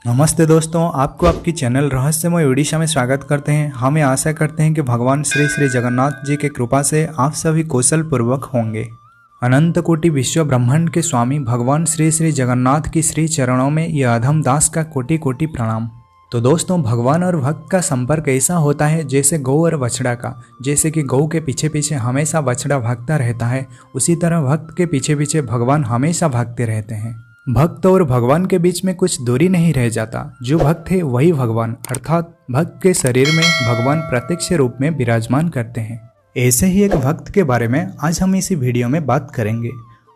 नमस्ते दोस्तों, आपको आपकी चैनल रहस्यमय उड़ीसा में स्वागत करते हैं। हमें आशा करते हैं कि भगवान श्री श्री जगन्नाथ जी के कृपा से आप सभी कौशल पूर्वक होंगे। अनंत कोटि विश्व ब्रह्मांड के स्वामी भगवान श्री श्री जगन्नाथ की श्री चरणों में यह अधम दास का कोटि कोटि प्रणाम। तो दोस्तों, भगवान और भक्त का संपर्क ऐसा होता है जैसे गौ और बछड़ा का। जैसे कि गौ के पीछे पीछे हमेशा बछड़ा भागता रहता है, उसी तरह भक्त के पीछे पीछे भगवान हमेशा भागते रहते हैं। भक्त और भगवान के बीच में कुछ दूरी नहीं रह जाता। जो भक्त है वही भगवान, अर्थात भक्त के शरीर में भगवान प्रत्यक्ष रूप में विराजमान करते हैं। ऐसे ही एक भक्त के बारे में आज हम इसी वीडियो में बात करेंगे।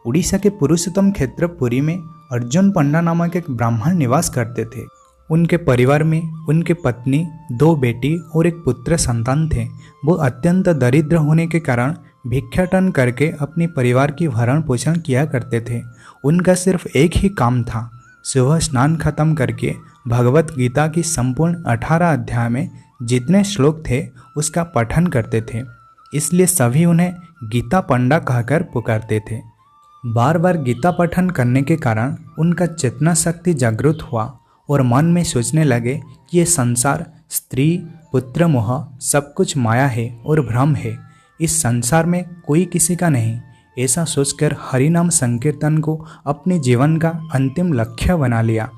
उड़ीसा के पुरुषोत्तम क्षेत्र पुरी में अर्जुन पंडा नामक एक ब्राह्मण निवास करते थे। उनके परिवार में उनके पत्नी, 2 बेटी और एक पुत्र संतान थे। वो अत्यंत दरिद्र होने के कारण भिक्षाटन करके अपने परिवार की भरण पोषण किया करते थे। उनका सिर्फ एक ही काम था, सुबह स्नान खत्म करके भगवत गीता की संपूर्ण 18 अध्याय में जितने श्लोक थे उसका पठन करते थे। इसलिए सभी उन्हें गीता पंडा कहकर पुकारते थे। बार बार गीता पठन करने के कारण उनका चेतना शक्ति जागृत हुआ और मन में सोचने लगे कि ये संसार, स्त्री, पुत्र मोह सब कुछ माया है और भ्रम है। इस संसार में कोई किसी का नहीं। ऐसा सोचकर हरिनाम संकीर्तन को अपने जीवन का अंतिम लक्ष्य बना लिया।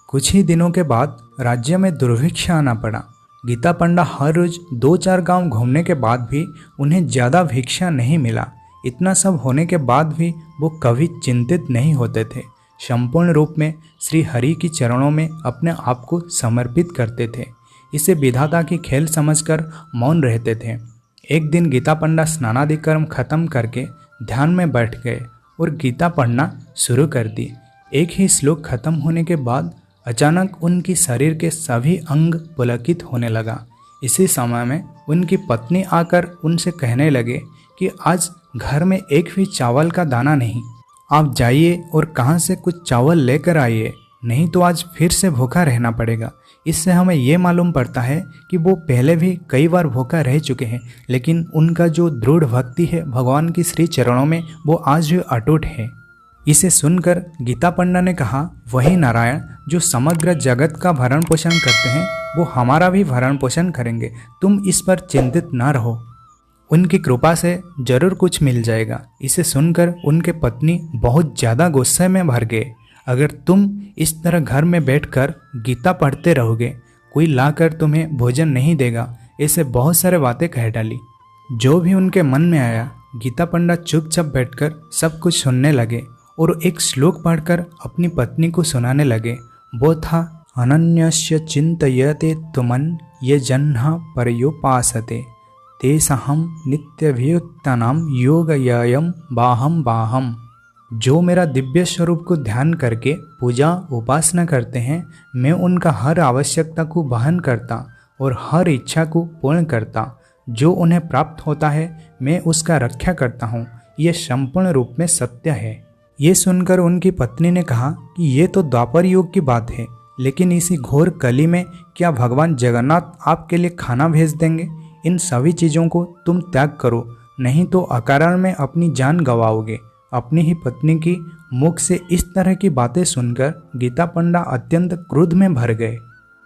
कुछ ही दिनों के बाद राज्य में दुर्भिक्ष आना पड़ा। गीता पंडा हर रोज 2-4 गांव घूमने के बाद भी उन्हें ज़्यादा भिक्षा नहीं मिला। इतना सब होने के बाद भी वो कभी चिंतित नहीं होते थे। संपूर्ण रूप में श्री हरि की चरणों में अपने आप को समर्पित करते थे। इसे विधाता की खेल समझकर मौन रहते थे। एक दिन गीता पंडा स्नानादि कर्म खत्म करके ध्यान में बैठ गए और गीता पढ़ना शुरू कर दी। एक ही श्लोक खत्म होने के बाद अचानक उनकी शरीर के सभी अंग पुलकित होने लगा। इसी समय में उनकी पत्नी आकर उनसे कहने लगे कि आज घर में एक भी चावल का दाना नहीं, आप जाइए और कहाँ से कुछ चावल लेकर आइए, नहीं तो आज फिर से भूखा रहना पड़ेगा। इससे हमें ये मालूम पड़ता है कि वो पहले भी कई बार भूखा रह चुके हैं, लेकिन उनका जो दृढ़ भक्ति है भगवान की श्री चरणों में वो आज भी अटूट है। इसे सुनकर गीता पंडा ने कहा, वही नारायण जो समग्र जगत का भरण पोषण करते हैं वो हमारा भी भरण पोषण करेंगे। तुम इस पर चिंतित न रहो, उनकी कृपा से जरूर कुछ मिल जाएगा। इसे सुनकर उनके पत्नी बहुत ज़्यादा गुस्से में भर गए। अगर तुम इस तरह घर में बैठकर गीता पढ़ते रहोगे, कोई लाकर तुम्हें भोजन नहीं देगा। ऐसे बहुत सारे बातें कह डाली। जो भी उनके मन में आया, गीता पंडा चुपचाप बैठकर सब कुछ सुनने लगे और एक श्लोक पढ़कर अपनी पत्नी को सुनाने लगे। वो था, अनन्यस्य चिंतयते तुमन ये जन्हा पर्युपासते तेषाहं नित्यभियुक्तानां योगयं बाहम बाहम। जो मेरा दिव्य स्वरूप को ध्यान करके पूजा उपासना करते हैं, मैं उनका हर आवश्यकता को वहन करता और हर इच्छा को पूर्ण करता। जो उन्हें प्राप्त होता है मैं उसका रक्षा करता हूँ। ये संपूर्ण रूप में सत्य है। ये सुनकर उनकी पत्नी ने कहा कि ये तो द्वापर युग की बात है, लेकिन इसी घोर कली में क्या भगवान जगन्नाथ आपके लिए खाना भेज देंगे? इन सभी चीज़ों को तुम त्याग करो, नहीं तो अकारण में अपनी जान गंवाओगे। अपनी ही पत्नी की मुख से इस तरह की बातें सुनकर गीता पंडा अत्यंत क्रोध में भर गए।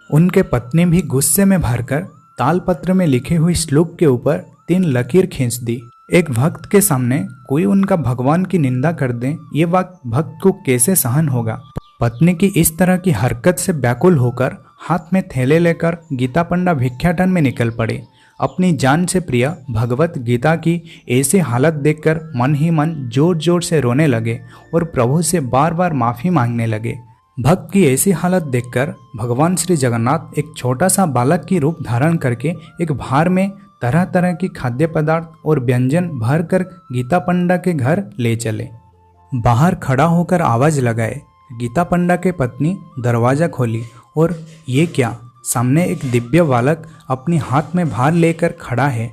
उनके पत्नी भी गुस्से में भरकर तालपत्र में लिखे हुए श्लोक के ऊपर 3 लकीर खींच दी। एक भक्त के सामने कोई उनका भगवान की निंदा कर दे, ये बात भक्त को कैसे सहन होगा? पत्नी की इस तरह की हरकत से व्याकुल होकर हाथ में थैले लेकर गीता पंडा भिक्षाटन में निकल पड़े। अपनी जान से प्रिय भगवत गीता की ऐसी हालत देखकर मन ही मन जोर जोर से रोने लगे और प्रभु से बार बार माफ़ी मांगने लगे। भक्त की ऐसी हालत देखकर भगवान श्री जगन्नाथ एक छोटा सा बालक की रूप धारण करके एक भार में तरह तरह की खाद्य पदार्थ और व्यंजन भर कर गीता पंडा के घर ले चले। बाहर खड़ा होकर आवाज़ लगाए। गीता पंडा के पत्नी दरवाज़ा खोली और ये क्या, सामने एक दिव्य बालक अपने हाथ में भार लेकर खड़ा है।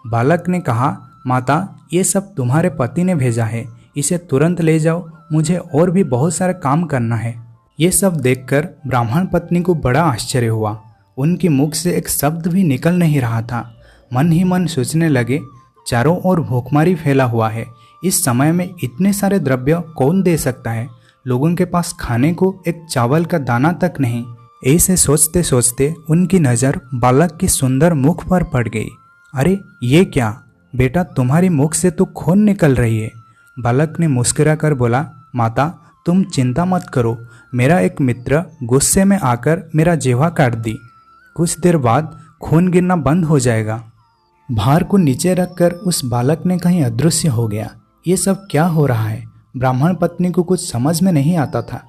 बालक ने कहा, माता ये सब तुम्हारे पति ने भेजा है, इसे तुरंत ले जाओ, मुझे और भी बहुत सारा काम करना है। ये सब देखकर ब्राह्मण पत्नी को बड़ा आश्चर्य हुआ। उनकी मुख से एक शब्द भी निकल नहीं रहा था। मन ही मन सोचने लगे, चारों ओर भूखमरी फैला हुआ है, इस समय में इतने सारे द्रव्य कौन दे सकता है? लोगों के पास खाने को एक चावल का दाना तक नहीं। ऐसे सोचते सोचते उनकी नज़र बालक के सुंदर मुख पर पड़ गई। अरे ये क्या बेटा, तुम्हारी मुख से तो खून निकल रही है। बालक ने मुस्कुराकर बोला, माता तुम चिंता मत करो, मेरा एक मित्र गुस्से में आकर मेरा जिह्वा काट दी। कुछ देर बाद खून गिरना बंद हो जाएगा। भार को नीचे रखकर उस बालक ने कहीं अदृश्य हो गया। ये सब क्या हो रहा है? ब्राह्मण पत्नी को कुछ समझ में नहीं आता था।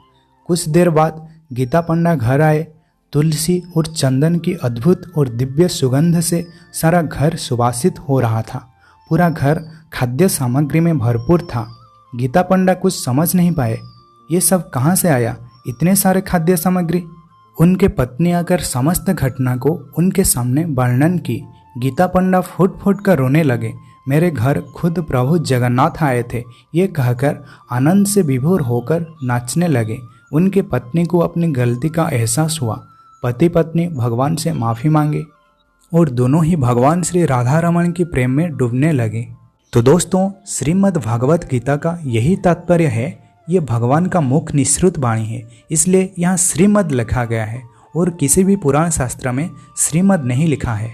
कुछ देर बाद गीता पंडा घर आए। तुलसी और चंदन की अद्भुत और दिव्य सुगंध से सारा घर सुवासित हो रहा था। पूरा घर खाद्य सामग्री में भरपूर था। गीता पंडा कुछ समझ नहीं पाए, ये सब कहाँ से आया, इतने सारे खाद्य सामग्री। उनके पत्नी आकर समस्त घटना को उनके सामने वर्णन की। गीता पंडा फुट फुट कर रोने लगे। मेरे घर खुद प्रभु जगन्नाथ आए थे, ये कहकर आनंद से विभोर होकर नाचने लगे। उनके पत्नी को अपनी गलती का एहसास हुआ। पति पत्नी भगवान से माफ़ी मांगे और दोनों ही भगवान श्री राधा रमण के प्रेम में डूबने लगे। तो दोस्तों, श्रीमद् भागवत गीता का यही तात्पर्य है। ये भगवान का मुख निःसृत वाणी है, इसलिए यहाँ श्रीमद् लिखा गया है और किसी भी पुराण शास्त्र में श्रीमद् नहीं लिखा है।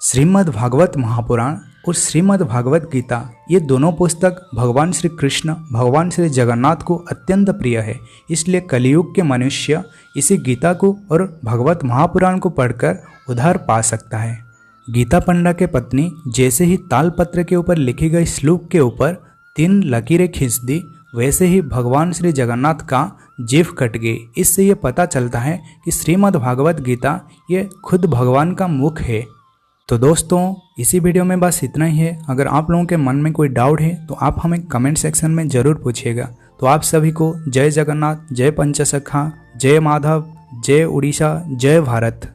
श्रीमद् भागवत महापुराण और श्रीमद् भागवत गीता, ये दोनों पुस्तक भगवान श्री कृष्ण भगवान श्री जगन्नाथ को अत्यंत प्रिय है। इसलिए कलियुग के मनुष्य इसी गीता को और भगवत महापुराण को पढ़कर उद्धार पा सकता है। गीता पंडा के पत्नी जैसे ही तालपत्र के ऊपर लिखी गई श्लोक के ऊपर 3 लकीरें खींच दी, वैसे ही भगवान श्री जगन्नाथ का जीभ कट गई। इससे ये पता चलता है कि श्रीमद् भागवत गीता ये खुद भगवान का मुख है। तो दोस्तों, इसी वीडियो में बस इतना ही है। अगर आप लोगों के मन में कोई डाउट है तो आप हमें कमेंट सेक्शन में ज़रूर पूछिएगा। तो आप सभी को जय जगन्नाथ, जय पंचसखा, जय माधव, जय उड़ीसा, जय भारत।